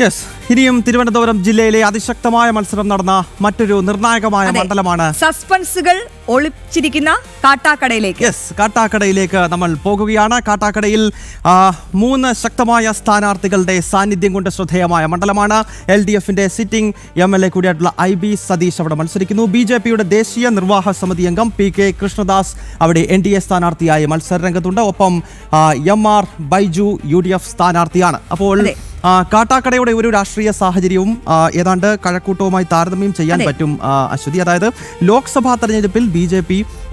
Yes, ഇനിയും തിരുവനന്തപുരം ജില്ലയിലെ അതിശക്തമായ മത്സരം നടന്ന മറ്റൊരു നിർണായകമായ മണ്ഡലമാണ്. സസ്പെൻസുകൾ ഒളിച്ചിരിക്കുന്ന കാട്ടാക്കടയിലേക്ക്. യെസ്, കാട്ടാക്കടയിലേക്ക് നമ്മൾ പോകുകയാണ്. കാട്ടാക്കടയിൽ 3 ശക്തമായ സ്ഥാനാർത്ഥികളുടെ സാന്നിധ്യം കൊണ്ട് ശ്രദ്ധേയമായ മണ്ഡലമാണ്. LDFന്റെ സിറ്റിംഗ് MLA കൂടിയായിട്ടുള്ള IB സതീഷ് അവിടെ മത്സരിക്കുന്നു. BJPയുടെ ദേശീയ നിർവാഹക സമിതി അംഗം PK കൃഷ്ണദാസ് അവിടെ NDA സ്ഥാനാർത്ഥിയായി മത്സരരംഗത്തുണ്ട്. ഒപ്പം MR ബൈജു UDF സ്ഥാനാർത്ഥിയാണ്. അപ്പോൾ കാട്ടാക്കടയുടെ ഒരു രാഷ്ട്രീയ സാഹചര്യവും ഏതാണ്ട് കഴക്കൂട്ടവുമായി താരതമ്യം ചെയ്യാൻ പറ്റും അശ്വതി. അതായത് ലോക്സഭാ തെരഞ്ഞെടുപ്പിൽ BJP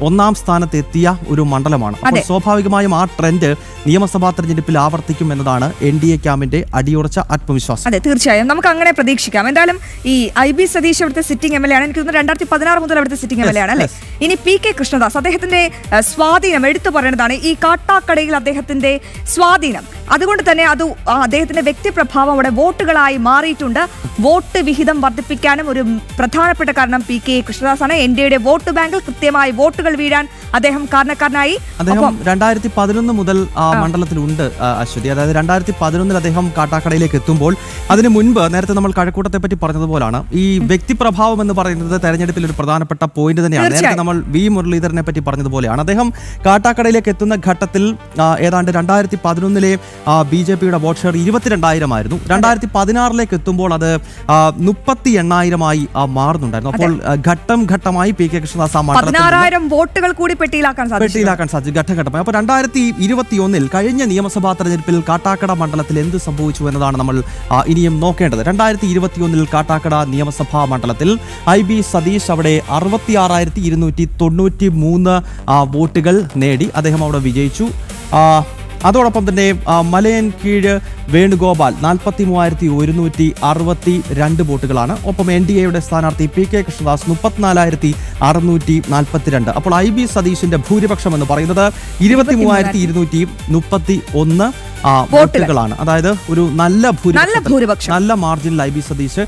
1ാം സ്ഥാനത്തെത്തിയ ഒരു മണ്ഡലമാണ്. അപ്പോൾ സ്വാഭാവികമായും ആ ട്രെൻഡ് നിയമസഭാ തെരഞ്ഞെടുപ്പിൽ ആവർത്തിക്കും എന്നതാണ് NDA ക്യാമ്പിന്റെ അടിയുറച്ച ആത്മവിശ്വാസം. അതെ, തീർച്ചയായും നമുക്ക് അങ്ങനെ പ്രതീക്ഷിക്കാം. എന്തായാലും ഈ IB സതീഷ് അവിടുത്തെ സിറ്റിംഗ് MLA ആണ്. എനിക്ക് തോന്നുന്നു 2016 മുതൽ അവിടുത്തെ സിറ്റിംഗ് MLA ആണ് അല്ലേ. ഇനി PK കൃഷ്ണദാസ്, അദ്ദേഹത്തിന്റെ സ്വാധീനം എടുത്തു പറയുന്നതാണ് ഈ കാട്ടാക്കടയിൽ അദ്ദേഹത്തിന്റെ സ്വാധീനം. അതുകൊണ്ട് തന്നെ അദ്ദേഹത്തിന്റെ വ്യക്തിപ്രഭാവം അവിടെ വോട്ടുകളായി മാറിയിട്ടുണ്ട്. വോട്ട് വിഹിതം വർദ്ധിപ്പിക്കാനും ഒരു പ്രധാനപ്പെട്ട കാരണം PK കൃഷ്ണദാസ് ആണ്. NDAയുടെ വോട്ട് ബാങ്കിൽ കൃത്യമായി വോട്ടുകൾ വീഴാൻ അദ്ദേഹം കാരണക്കാരനായി. അദ്ദേഹം 2011 മുതൽ മണ്ഡലത്തിലുണ്ട് അശ്വതി. അതായത് 2011 അദ്ദേഹം കാട്ടാക്കടയിലേക്ക് എത്തുമ്പോൾ അതിന് മുൻപ് നേരത്തെ നമ്മൾ കഴക്കൂട്ടത്തെ പറ്റി പറഞ്ഞതുപോലാണ് ഈ വ്യക്തിപ്രഭാവം എന്ന് പറയുന്നത് തെരഞ്ഞെടുപ്പിൽ ഒരു പ്രധാനപ്പെട്ട പോയിന്റ് തന്നെയാണ്. നേരത്തെ നമ്മൾ V മുരളീധരനെ പറ്റി പറഞ്ഞതുപോലെയാണ്. അദ്ദേഹം കാട്ടാക്കടയിലേക്ക് എത്തുന്ന ഘട്ടത്തിൽ ഏതാണ്ട് 2011 BJPയുടെ വോട്ട് ഷെയർ 22,000 ആയിരുന്നു. 2016 എത്തുമ്പോൾ അത് 38,000 മാറുന്നുണ്ടായിരുന്നു. അപ്പോൾ ഘട്ടം ഘട്ടമായി PK കൃഷ്ണദാസ് 16,000 വോട്ടുകൾ കൂടി പെട്ടിയിലാക്കാൻ സാധിച്ചു ഘട്ടഘട്ടമായി. അപ്പോൾ 2021 കഴിഞ്ഞ നിയമസഭാ തെരഞ്ഞെടുപ്പിൽ കാട്ടാക്കട മണ്ഡലത്തിൽ എന്ത് സംഭവിച്ചു എന്നതാണ് നമ്മൾ ഇനിയും നോക്കേണ്ടത്. 2021 കാട്ടാക്കട നിയമസഭാ മണ്ഡലത്തിൽ IB സതീഷ് അവിടെ 66,293 വോട്ടുകൾ നേടി. അദ്ദേഹം അവിടെ വിജയിച്ചു. അതോടൊപ്പം തന്നെ മലയൻകീഴ് വേണുഗോപാൽ 43,162 വോട്ടുകളാണ്. ഒപ്പം NDAയുടെ സ്ഥാനാർത്ഥി PK കൃഷ്ണദാസ് 34,642. അപ്പോൾ IB സതീഷിന്റെ ഭൂരിപക്ഷം എന്ന് പറയുന്നത് 23,231 വോട്ടുകളാണ്. അതായത് ഒരു നല്ല ഭൂരിപക്ഷം, നല്ല മാർജിനിൽ IB സതീഷ്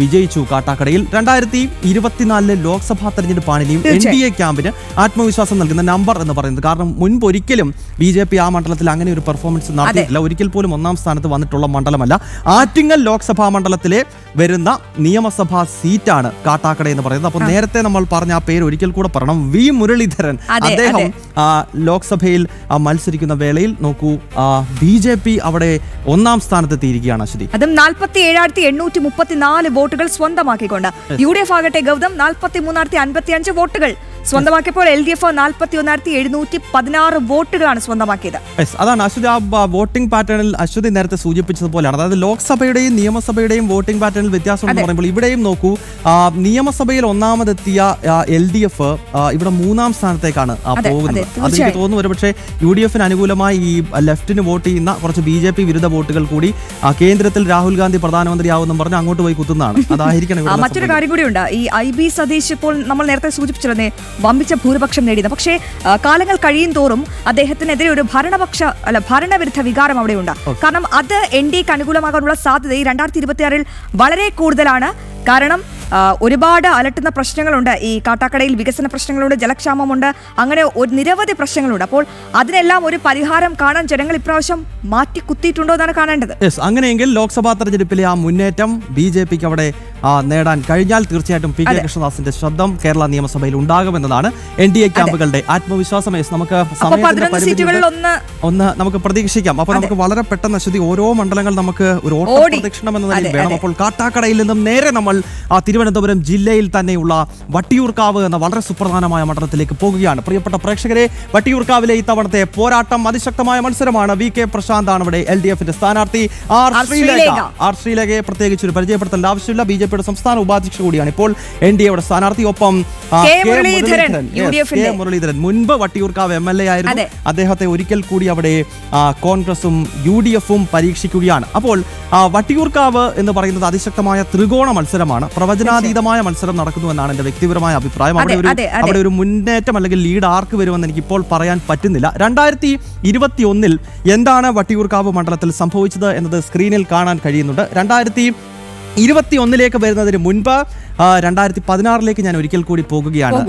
വിജയിച്ചു കാട്ടാക്കടയിൽ. 2024 ലോക്സഭാ തെരഞ്ഞെടുപ്പാണ് ഇനിയും NDA ക്യാമ്പിന് ആത്മവിശ്വാസം നൽകുന്ന നമ്പർ എന്ന് പറയുന്നത്. കാരണം മുൻപ് ഒരിക്കലും BJP ആ മണ്ഡലത്തിൽ അങ്ങനെ ഒരു പെർഫോമൻസ് നടത്തിയിട്ടില്ല. ഒരിക്കൽ പോലും 1ാം സ്ഥാനത്ത് വന്നിട്ടുള്ള മണ്ഡലമല്ല. ആറ്റിങ്ങൽ ലോക്സഭാ മണ്ഡലത്തിലെ വരുന്ന നിയമസഭാ സീറ്റാണ് കാട്ടാക്കട എന്ന് പറയുന്നത്. അപ്പോൾ നേരത്തെ നമ്മൾ പറഞ്ഞ ആ പേര് ഒരിക്കൽ കൂടെ പറയണം, V മുരളീധരൻ. അദ്ദേഹം ലോക്സഭയിൽ മത്സരിക്കുന്ന വേളയിൽ നോക്കൂ, BJP അവിടെ 1ാം സ്ഥാനത്തെത്തിയിരിക്കുകയാണ് അശ്വതി. അതും 47,834 വോട്ടുകൾ സ്വന്തമാക്കിക്കൊണ്ട്. UDF ആകട്ടെ ഗൗതം 43,055 വോട്ടുകൾ സ്വന്തമാക്കിയപ്പോൾ LDF 41,716 വോട്ടുകളാണ് സ്വന്തമാക്കിയത്. അതാണ് അശ്വതി, ആ വോട്ടിംഗ് പാറ്റേണിൽ അശ്വതി നേരത്തെ സൂചിപ്പിച്ചതുപോലെയാണ്. അതായത് ലോക്സഭയുടെയും നിയമസഭയുടെയും വോട്ടിംഗ് പാറ്റേണിൽ വ്യത്യാസം എന്ന് പറയുമ്പോൾ ഇവിടെയും നോക്കൂ, നിയമസഭയിൽ 1ാമതെത്തിയ LDF ഇവിടെ 3ാം സ്ഥാനത്തേക്കാണ് പോകുന്നത്. അതെനിക്ക് തോന്നുന്നു ഒരുപക്ഷെ UDFന് അനുകൂലമായി ഈ ലെഫ്റ്റിന് വോട്ട് ചെയ്യുന്ന കുറച്ച് BJP വിരുദ്ധ വോട്ടുകൾ കൂടി കേന്ദ്രത്തിൽ രാഹുൽ ഗാന്ധി പ്രധാനമന്ത്രിയാവുമെന്നും പറഞ്ഞ് അങ്ങോട്ട് പോയി കുത്തുന്നതാണ്. അതായിരിക്കണം. മറ്റൊരു കാര്യം കൂടിയുണ്ട്. ഈ IB സതീഷ് ഇപ്പോൾ നമ്മൾ നേരത്തെ സൂചിപ്പിച്ചിരുന്നേ വമ്പിച്ച ഭൂരിപക്ഷം നേടിയത്. പക്ഷേ കാലങ്ങൾ കഴിയും തോറും അദ്ദേഹത്തിനെതിരെ ഒരു ഭരണവിരുദ്ധ വികാരം അവിടെയുണ്ട്. കാരണം അത് NDAക്ക് അനുകൂലമാകാനുള്ള സാധ്യത ഈ 2026 വളരെ കൂടുതലാണ്. കാരണം ഒരുപാട് അലട്ടുന്ന പ്രശ്നങ്ങളുണ്ട്. ഈ കാട്ടാക്കടയിൽ വികസന പ്രശ്നങ്ങളുണ്ട്, ജലക്ഷാമമുണ്ട്, അങ്ങനെ നിരവധി പ്രശ്നങ്ങളുണ്ട്. അപ്പോൾ അതിനെല്ലാം ഒരു പരിഹാരം കാണാൻ ജനങ്ങൾ ഇപ്രാവശ്യം മാറ്റി കുത്തിയിട്ടുണ്ടോ എന്നാണ് കാണേണ്ടത്. അങ്ങനെയെങ്കിൽ ലോക്സഭാ തെരഞ്ഞെടുപ്പിലെ ആ മുന്നേറ്റം BJPക്ക് അവിടെ നേടാൻ കഴിഞ്ഞാൽ തീർച്ചയായിട്ടും PK കൃഷ്ണദാസിന്റെ ശബ്ദം കേരള നിയമസഭയിൽ ഉണ്ടാകുമെന്നതാണ് NDA ക്യാമ്പുകളുടെ ആത്മവിശ്വാസം. നമുക്ക് ഒന്ന് നമുക്ക് പ്രതീക്ഷിക്കാം. അപ്പോൾ നമുക്ക് വളരെ പെട്ടെന്ന് അശ്വതി ഓരോ മണ്ഡലങ്ങൾ നമുക്ക് ഒരു ഓട്ടപ്രദക്ഷിണം എന്ന നിലയിൽ വേണം. അപ്പോൾ കാട്ടാക്കടയിൽ നിന്നും നേരെ നമ്മൾ തിരുവനന്തപുരം ജില്ലയിൽ തന്നെയുള്ള വട്ടിയൂർക്കാവ് എന്ന വളരെ സുപ്രധാനമായ മണ്ഡലത്തിലേക്ക് പോകുകയാണ്. പ്രിയപ്പെട്ട പ്രേക്ഷകരെ, വട്ടിയൂർക്കാവിലെ ഇത്തവണത്തെ പോരാട്ടം അതിശക്തമായ മത്സരമാണ്. VK പ്രശാന്താണ് ഇവിടെ LDFന്റെ സ്ഥാനാർത്ഥി. ആർ ശ്രീലേഖയെ പ്രത്യേകിച്ച് ഒരു പരിചയപ്പെടുത്തേണ്ട ആവശ്യമില്ല. BJPയുടെ സംസ്ഥാന ഉപാധ്യക്ഷ കൂടിയാണ് ഇപ്പോൾ NDAയുടെ സ്ഥാനാർത്ഥി. ഒപ്പം മുരളീധരൻ മുൻപ് വട്ടിയൂർക്കാവ് MLA ആയിരുന്നു. അദ്ദേഹത്തെ ഒരിക്കൽ കൂടി അവിടെ കോൺഗ്രസും UDFും പരീക്ഷിക്കുകയാണ്. അപ്പോൾ വട്ടിയൂർക്കാവ് എന്ന് പറയുന്നത് അതിശക്തമായ ത്രികോണ മത്സരമാണ്. പ്രവചനാതീതമായ മത്സരം നടക്കുന്നു എന്നാണ് എന്റെ വ്യക്തിപരമായ അഭിപ്രായം. അവിടെ ഒരു മുന്നേറ്റം അല്ലെങ്കിൽ ലീഡ് ആർക്ക് വരുമെന്ന് എനിക്ക് ഇപ്പോൾ പറയാൻ പറ്റുന്നില്ല. 2021 എന്താണ് വട്ടിയൂർക്കാവ് മണ്ഡലത്തിൽ സംഭവിച്ചത് എന്നത് സ്ക്രീനിൽ കാണാൻ കഴിയുന്നുണ്ട്. 2021 വരുന്നതിന് മുൻപ് 2016 ഞാൻ ഒരിക്കൽ കൂടി പോകുകയാണ്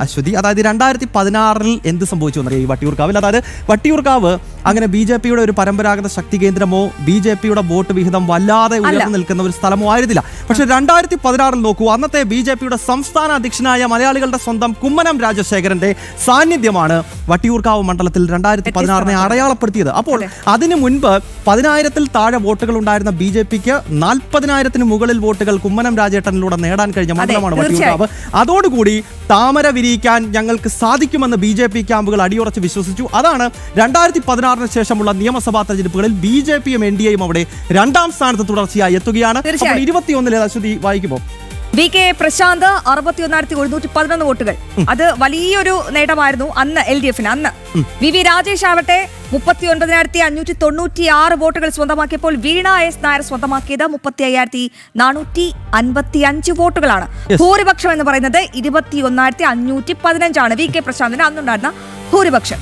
അശ്വതി. അതായത് 2016 എന്ത് സംഭവിച്ചു എന്നറിയാം ഈ വട്ടിയൂർക്കാവിൽ. അതായത് വട്ടിയൂർക്കാവ് അങ്ങനെ BJP-യുടെ ഒരു പരമ്പരാഗത ശക്തി കേന്ദ്രമോ BJP-യുടെ വോട്ട് വിഹിതം വല്ലാതെ ഉയർന്നു നിൽക്കുന്ന ഒരു സ്ഥലമോ ആയിരുന്നില്ല. പക്ഷെ 2016 നോക്കൂ, അന്നത്തെ BJP-യുടെ സംസ്ഥാന അധ്യക്ഷനായ മലയാളികളുടെ സ്വന്തം കുമ്മനം രാജശേഖരന്റെ സാന്നിധ്യമാണ് വട്ടിയൂർക്കാവ് മണ്ഡലത്തിൽ 2016 അടയാളപ്പെടുത്തിയത്. അപ്പോൾ അതിനു മുൻപ് 10,000-ൽ താഴെ വോട്ടുകൾ ഉണ്ടായിരുന്ന BJP-ക്ക് 40,000-ന് മുകളിൽ വോട്ടുകൾ കുമ്മനം രാജേട്ടനിലൂടെ നേടാൻ കഴിഞ്ഞ മണ്ഡലമാണ് വട്ടിയൂർക്കാവ്. അതോടുകൂടി താമര വിരിയിക്കാൻ ഞങ്ങൾക്ക് സാധിക്കുമെന്ന് BJP ക്യാമ്പുകൾ അടിയുറച്ച് വിശ്വസിച്ചു. അതാണ് 2016 ശേഷമുള്ള നിയമസഭാ തെരഞ്ഞെടുപ്പുകളിൽ BJP-യും NDA-യും അവിടെ 2ാം സ്ഥാനത്ത് തുടർച്ചയായി എത്തുകയാണ്. 21 അശ്വതി വായിക്കുമോ? VK പ്രശാന്ത് 61,111 വോട്ടുകൾ, അത് വലിയൊരു നേട്ടമായിരുന്നു അന്ന് LDF-ന്. അന്ന് VV രാജേഷ് ആവട്ടെ 39,596 വോട്ടുകൾ സ്വന്തമാക്കിയപ്പോൾ വീണ S നായർ സ്വന്തമാക്കിയത് 35,455 വോട്ടുകളാണ്. ഭൂരിപക്ഷം എന്ന് പറയുന്നത് 21,515 VK പ്രശാന്തിന് അന്നുണ്ടായിരുന്ന ഭൂരിപക്ഷം.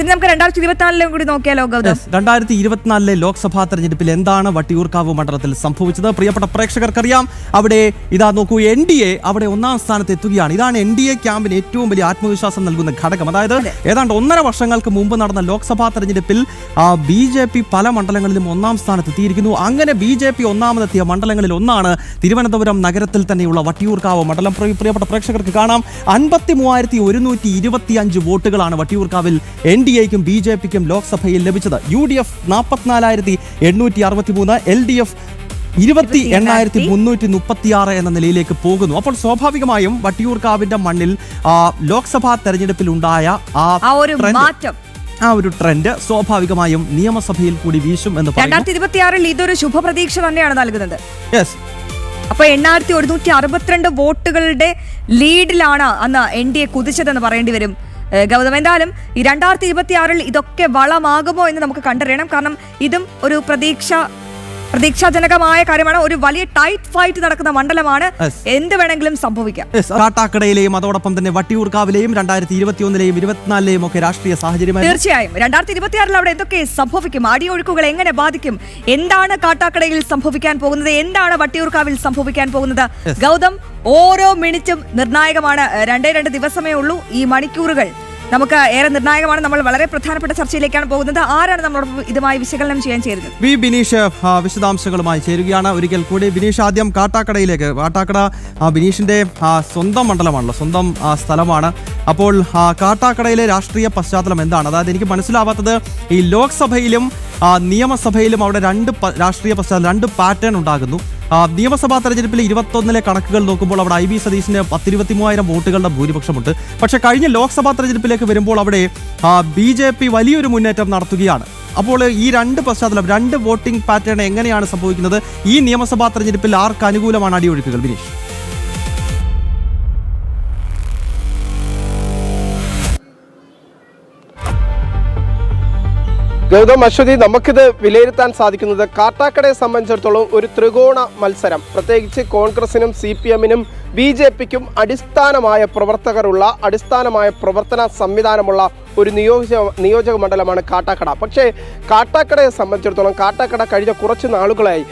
നമുക്ക് 2024 കൂടി നോക്കിയാലോ ഗൗതം? 2024 ലോക്സഭാ തെരഞ്ഞെടുപ്പിൽ എന്താണ് വട്ടിയൂർക്കാവ് മണ്ഡലത്തിൽ സംഭവിച്ചത്? പ്രിയപ്പെട്ട പ്രേക്ഷകർക്കറിയാം. അവിടെ ഇതാ നോക്കൂ, NDA അവിടെ 1ാം സ്ഥാനത്ത് എത്തുകയാണ്. ഇതാണ് NDA ക്യാമ്പിന് ഏറ്റവും വലിയ ആത്മവിശ്വാസം നൽകുന്ന ഘടകം. അതായത് ഏതാണ്ട് 1.5 വർഷങ്ങൾക്ക് മുമ്പ് നടന്ന ലോക്സഭാ തെരഞ്ഞെടുപ്പിൽ BJP പല മണ്ഡലങ്ങളിലും 1ാം സ്ഥാനത്ത് എത്തിയിരിക്കുന്നു. അങ്ങനെ BJP ഒന്നാമതെത്തിയ മണ്ഡലങ്ങളിൽ ഒന്നാണ് തിരുവനന്തപുരം നഗരത്തിൽ തന്നെയുള്ള വട്ടിയൂർക്കാവ് മണ്ഡലം. പ്രിയപ്പെട്ട പ്രേക്ഷകർക്ക് കാണാം, 53,125 വോട്ടുകളാണ് വട്ടിയൂർക്കാവിൽ NDA-ക്കും BJP-ക്കും ലോക്സഭയിൽ ലഭിച്ചത്. UDF 44,863, LDF 28,336 എന്ന നിലയിലേക്ക് പോകുന്നു. അപ്പോൾ സ്വാഭാവികമായും വട്ടിയൂർക്കാവിന്റെ മണ്ണിൽ ലോക്സഭാ തെരഞ്ഞെടുപ്പിൽ ഉണ്ടായ ആ ഒരു ട്രെൻഡ് സ്വാഭാവികമായും നിയമസഭയിൽ കൂടി വീശും എന്ന് പറയുന്നു. 2026 ഇതൊരു ശുഭപ്രതീക്ഷ തന്നെയാണ് നൽകുന്നത്. അപ്പൊ 8,162 വോട്ടുകളുടെ ലീഡിലാണ് അന്ന് NDA കുതിച്ചതെന്ന് പറയേണ്ടി വരും ഗൗതം. എന്തായാലും ഈ 2026 ഇതൊക്കെ വളമാകുമോ എന്ന് നമുക്ക് കണ്ടറിയണം. കാരണം ഇതും ഒരു പ്രതീക്ഷാജനകമായ കാര്യമാണ്. ഒരു വലിയ ടൈറ്റ് ഫൈറ്റ് നടക്കുന്ന മണ്ഡലമാണ്. എന്ത് വേണമെങ്കിലും സംഭവിക്കാം. കാട്ടാക്കടയിലെയും അതോടൊപ്പം തന്നെ വട്ടിയൂർക്കാവിലെയും 2021-ലെയും 24-ലെയും ഒക്കെ രാഷ്ട്രീയ സാഹചര്യം തീർച്ചയായും 2026 അവിടെ എന്തൊക്കെ സംഭവിക്കും, അടിയൊഴുക്കുകൾ എങ്ങനെ ബാധിക്കും, എന്താണ് കാട്ടാക്കടയിൽ സംഭവിക്കാൻ പോകുന്നത്, എന്താണ് വട്ടിയൂർക്കാവിൽ സംഭവിക്കാൻ പോകുന്നത്? ഗൗതം, ഓരോ മിനിറ്റും നിർണായകമാണ്. 2 ദിവസമേ ഉള്ളൂ. ഈ മണിക്കൂറുകൾ നമുക്ക് ഏറെ നിർണായകമാണ്. നമ്മൾ വളരെ പ്രധാനപ്പെട്ട ചർച്ചയിലേക്കാണ് പോകുന്നത്. ആരാണ് നമ്മളോട് ഇതുമായി വിശകലനം ചെയ്യാൻ ചേരുന്നത്? ബിനീഷ് വിശദാംശങ്ങളുമായി ചേരുകയാണ് ഒരിക്കൽ കൂടി. ബിനീഷ്, ആദ്യം കാട്ടാക്കടയിലേക്ക്. കാട്ടാക്കട ബിനീഷിന്റെ സ്വന്തം മണ്ഡലമാണല്ലോ, സ്വന്തം സ്ഥലമാണ്. അപ്പോൾ കാട്ടാക്കടയിലെ രാഷ്ട്രീയ പശ്ചാത്തലം എന്താണ്? അതായത് എനിക്ക് മനസ്സിലാവാത്തത്, ഈ ലോക്സഭയിലും നിയമസഭയിലും അവിടെ 2 രാഷ്ട്രീയ പശ്ചാത്തലം, 2 പാറ്റേൺ ഉണ്ടാകുന്നു. നിയമസഭാ തെരഞ്ഞെടുപ്പിൽ 21-ലെ കണക്കുകൾ നോക്കുമ്പോൾ അവിടെ IB സതീശിന് 10,23,000 വോട്ടുകളുടെ ഭൂരിപക്ഷമുണ്ട്. പക്ഷെ കഴിഞ്ഞ ലോക്സഭാ തെരഞ്ഞെടുപ്പിലേക്ക് വരുമ്പോൾ അവിടെ BJP വലിയൊരു മുന്നേറ്റം നടത്തുകയാണ്. അപ്പോൾ ഈ 2 പശ്ചാത്തലം, 2 വോട്ടിംഗ് പാറ്റേൺ എങ്ങനെയാണ് സംഭവിക്കുന്നത്? ഈ നിയമസഭാ തെരഞ്ഞെടുപ്പിൽ ആർക്ക് അനുകൂലമാണ് അടിയൊഴുക്കുകൾ? ബിനീഷ്. ഗൗതം, അശ്വതി, നമുക്കിത് വിലയിരുത്താൻ സാധിക്കുന്നത് കാട്ടാക്കടയെ സംബന്ധിച്ചിടത്തോളം ഒരു ത്രികോണ മത്സരം, പ്രത്യേകിച്ച് കോൺഗ്രസിനും CPM-നും BJP-ക്കും അടിസ്ഥാനമായ പ്രവർത്തന സംവിധാനമുള്ള ഒരു നിയോജക മണ്ഡലമാണ് കാട്ടാക്കട. പക്ഷേ കാട്ടാക്കടയെ സംബന്ധിച്ചിടത്തോളം കാട്ടാക്കട കഴിഞ്ഞ കുറച്ച് നാളുകളായി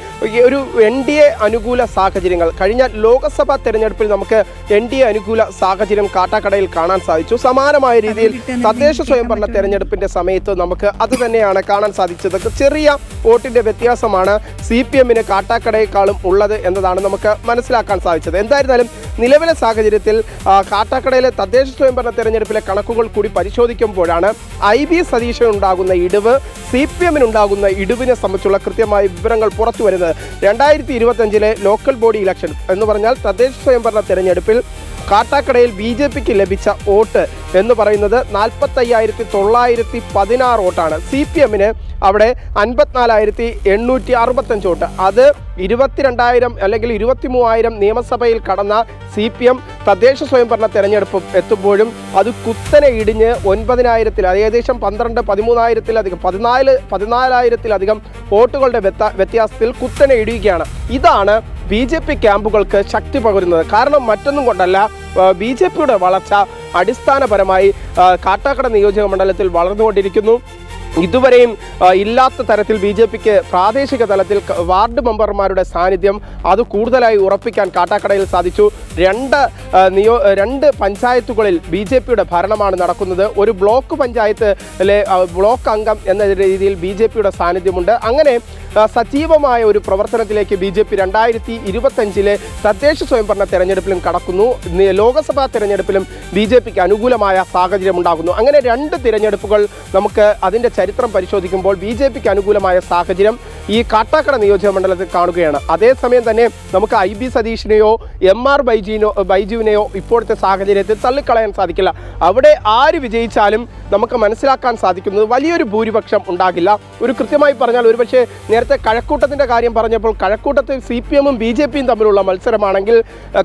ഒരു NDA അനുകൂല സാഹചര്യങ്ങൾ, കഴിഞ്ഞ ലോക്സഭാ തെരഞ്ഞെടുപ്പിൽ നമുക്ക് NDA അനുകൂല സാഹചര്യം കാട്ടാക്കടയിൽ കാണാൻ സാധിച്ചു. സമാനമായ രീതിയിൽ തദ്ദേശ സ്വയംഭരണ തെരഞ്ഞെടുപ്പിന്റെ സമയത്ത് നമുക്ക് അത് തന്നെയാണ് കാണാൻ സാധിച്ചത്. ചെറിയ വോട്ടിന്റെ വ്യത്യാസമാണ് CPM-ന് കാട്ടാക്കടയേക്കാളും ഉള്ളത് എന്നതാണ് നമുക്ക് മനസ്സിലാക്കാൻ സാധിച്ചത്. എന്തായിരുന്നാലും നിലവിലെ സാഹചര്യത്തിൽ കാട്ടാക്കടയിലെ തദ്ദേശ സ്വയംഭരണ തെരഞ്ഞെടുപ്പിലെ കണക്കുകൾ കൂടി പരിശോധിക്കുമ്പോഴാണ് IB സതീശനുണ്ടാകുന്ന ഇടിവ്, CPM-നുണ്ടാകുന്ന ഇടിവിനെ സംബന്ധിച്ചുള്ള കൃത്യമായ വിവരങ്ങൾ പുറത്തു വരുന്നത്. 2025-ലെ ലോക്കൽ ബോഡി ഇലക്ഷൻ എന്ന് പറഞ്ഞാൽ തദ്ദേശ സ്വയംഭരണ തെരഞ്ഞെടുപ്പിൽ കാട്ടാക്കടയിൽ BJP-ക്ക് ലഭിച്ച വോട്ട് എന്ന് പറയുന്നത് 45,916 വോട്ടാണ്. CPM-ന് അവിടെ 54,865 വോട്ട്. അത് 22,000 അല്ലെങ്കിൽ 23,000 നിയമസഭയിൽ കടന്ന CPM തദ്ദേശ സ്വയംഭരണ തെരഞ്ഞെടുപ്പ് എത്തുമ്പോഴും അത് കുത്തനെ ഇടിഞ്ഞ് 9,000-ൽ, ഏകദേശം 13,000-13,000-ലധികം 14,000-ലധികം വോട്ടുകളുടെ വ്യത്യാസത്തിൽ കുത്തനെ ഇടിയുകയാണ്. ഇതാണ് BJP ക്യാമ്പുകൾക്ക് ശക്തി പകരുന്നത്. കാരണം മറ്റൊന്നും കൊണ്ടല്ല, BJP-യുടെ വളർച്ച അടിസ്ഥാനപരമായി കാട്ടാക്കട നിയോജക മണ്ഡലത്തിൽ വളർന്നുകൊണ്ടിരിക്കുന്നു. ഇതുവരെയും ഇല്ലാത്ത തരത്തിൽ BJPക്ക് പ്രാദേശിക തലത്തിൽ വാർഡ് മെമ്പർമാരുടെ സാന്നിധ്യം അത് കൂടുതലായി ഉറപ്പിക്കാൻ കാട്ടാക്കടയിൽ സാധിച്ചു. രണ്ട് പഞ്ചായത്തുകളിൽ BJPയുടെ ഭരണമാണ് നടക്കുന്നത്. ഒരു ബ്ലോക്ക് പഞ്ചായത്തിലെ ബ്ലോക്ക് അംഗം എന്ന രീതിയിൽ BJPയുടെ സാന്നിധ്യമുണ്ട്. അങ്ങനെ സജീവമായ ഒരു പ്രവർത്തനത്തിലേക്ക് BJP 2025 തദ്ദേശ സ്വയംഭരണ തെരഞ്ഞെടുപ്പിലും കടക്കുന്നു. ലോക്സഭാ തെരഞ്ഞെടുപ്പിലും BJPക്ക് അനുകൂലമായ സാഹചര്യം ഉണ്ടാകുന്നു. അങ്ങനെ 2 തിരഞ്ഞെടുപ്പുകൾ നമുക്ക് അതിൻ്റെ ചരിത്രം പരിശോധിക്കുമ്പോൾ BJPക്ക് അനുകൂലമായ സാഹചര്യം ഈ കാട്ടാക്കട നിയോജക മണ്ഡലത്തിൽ കാണുകയാണ്. അതേസമയം തന്നെ നമുക്ക് IB സതീഷിനെയോ MR ബൈജുവിനെയോ ഇപ്പോഴത്തെ സാഹചര്യത്തിൽ തള്ളിക്കളയാൻ സാധിക്കില്ല. അവിടെ ആര് വിജയിച്ചാലും നമുക്ക് മനസ്സിലാക്കാൻ സാധിക്കുന്നത് വലിയൊരു ഭൂരിപക്ഷം ഉണ്ടാകില്ല. ഒരു കൃത്യമായി പറഞ്ഞാൽ ഒരുപക്ഷെ നേരത്തെ കഴക്കൂട്ടത്തിൻ്റെ കാര്യം പറഞ്ഞപ്പോൾ കഴക്കൂട്ടത്തിൽ CPM-ഉം BJP-യും തമ്മിലുള്ള മത്സരമാണെങ്കിൽ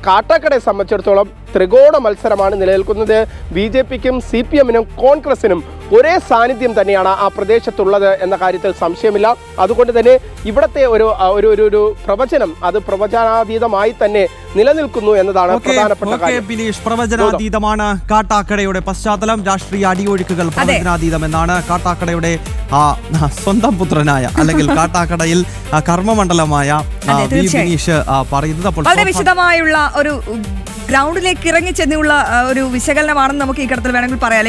കാട്ടാക്കടയെ സംബന്ധിച്ചിടത്തോളം ത്രികോണ മത്സരമാണ് നിലനിൽക്കുന്നത്. BJP-ക്കും CPM-നും കോൺഗ്രസിനും ഒരേ സാന്നിധ്യം തന്നെയാണ് ആ പ്രദേശത്തുള്ളത് എന്ന കാര്യത്തിൽ സംശയമില്ല. അതുകൊണ്ട് തന്നെ ഇവിടുത്തെ ഒരു പ്രവചനം അത് പ്രവചനാതീതമായി തന്നെ നിലനിൽക്കുന്നു എന്നതാണ് പ്രധാനപ്പെട്ട കാര്യം. ബിനീഷ്, പ്രവചനാതീതമാണ് കാട്ടാക്കടയുടെ പശ്ചാത്തലം. രാഷ്ട്രീയ അടിയൊഴുക്കുകൾ പ്രവചനാതീതം എന്നാണ് കാട്ടാക്കടയുടെ സ്വന്തം പുത്രനായ അല്ലെങ്കിൽ കാട്ടാക്കടയിൽ കർമ്മമണ്ഡലമായ ബിനീഷ് പറയുന്നത്. അപ്പോൾ വളരെ വിശദമായുള്ള ഒരു ഗ്രൗണ്ടിലേക്ക് ഇറങ്ങി ചെന്നുള്ള ഒരു വിശകലനമാണെന്ന് നമുക്ക് ഈ ഘട്ടത്തിൽ വേണമെങ്കിൽ പറയാം.